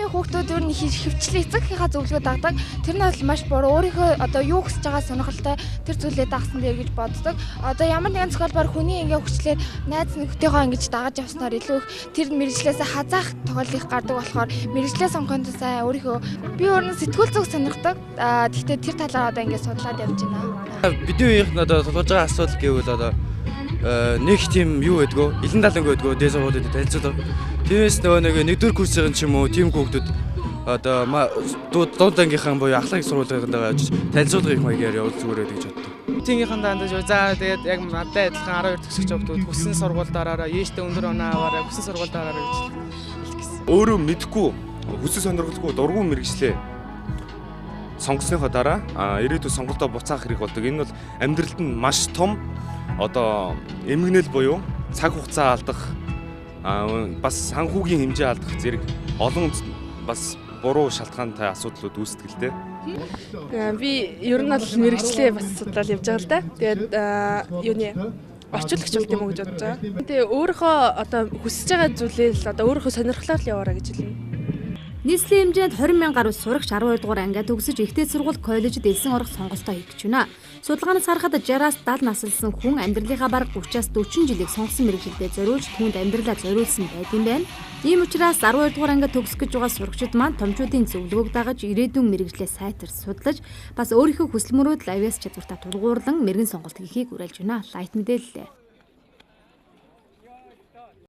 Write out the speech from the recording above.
Манай хүүхдүүд ер нь хөвчлээ эцэгийнхаа зөвлөгөө дагдаг. Тэр нь бол маш буруу. Өөрийнхөө одоо юу хүсэж байгаа сонирхолтой тэр зүйлээ дагсан дээр гэж боддог. Одоо ямар нэгэн тохиолдолд хүний ингээ хүчлээр найз нөхдөйгөө ингэж дагаж явснаар илүү их тэр мэрэгчлээс хазаах тохиолдол их гардаг болохоор мэрэгчлээ сонгохын тулд сайн өөрийнхөө би өөрөө сэтгүүл зүг сонирхдаг. Гэхдээ тэр талаар одоо ингээ судлаад явж байна. Бидний үеийнх нь одоо тулгуур байгаа асуудал гэвэл одоо нэг тийм юу гэдгөө элен даланг гэдгөө дээд сургуулиуд танилцуулга. Тиймээс нөгөө нэг нэгдүгээр курсын ч юм уу тийм хүүхдүүд одоо дунд ангийнхан буюу ахлагч сургуулиудаа явж танилцуулга их маягаар явуул зүгээр гэж боддог. Тийнхээ дандаж за тэгээд яг надтай адилхан 12 төгсөгч хүүхдүүд хүссэн сургуульдаараа ээжтэй өндөр оноо аваараа хүссэн сургуульдаараа гэж хэлчихсэн. Өөрөө мэдгүй хүсэл сонирхолгүй дургүй мэрэгчлээ сонгосныхоо дараа ирээдүйн сонголтоо буцаах хэрэг болдог. Энэ бол амьдралд нь маш том одоо эмгэнэл буюу цаг хугацаа алдах бас санхүүгийн хэмжээ алдах зэрэг олон бас буруу шалтгаантай асуудлууд үүсдэг л дээ. Би ер нь бол мэрэгчлээ бас судлаад явж байгаа л да. Тэгээд юуны орчуулагч болт юм уу гэж бодож байгаа. Тэгээ өөрийнхөө одоо хүсэж байгаа зүйлээ л одоо өөрийнхөө сонирхлоор л яваарай гэж хэлнэ. Нийслэлийн хэмжээнд 20,000 гаруй сурагч 12 дугаар ангиа төгсөж ихтэй сургууль коллежид элсэн орох сонголтоо хийх гэж байна. Судалгаанаас харахад 60-аас 70 наслсан хүн амьдралынхаа бараг 30-аас 40 жилийг сонгосон мэргэжилдээ зориулж түүнд амьдралаа зориулсан байт юм байна. Ийм учраас 12 дугаар ангиа төгсөх гэж байгаа сурагчид маань томчуудын зөвлөгөөг дагаж ирээдүйн мэргэжлээ сайтар судлаж бас өөрийнхөө хүсэл мөрөөдөл авьяас чадвартаа тулгуурлан мэрэгэн сонголт хийхийг уриалж байна. Лайт мэдээлэлээ.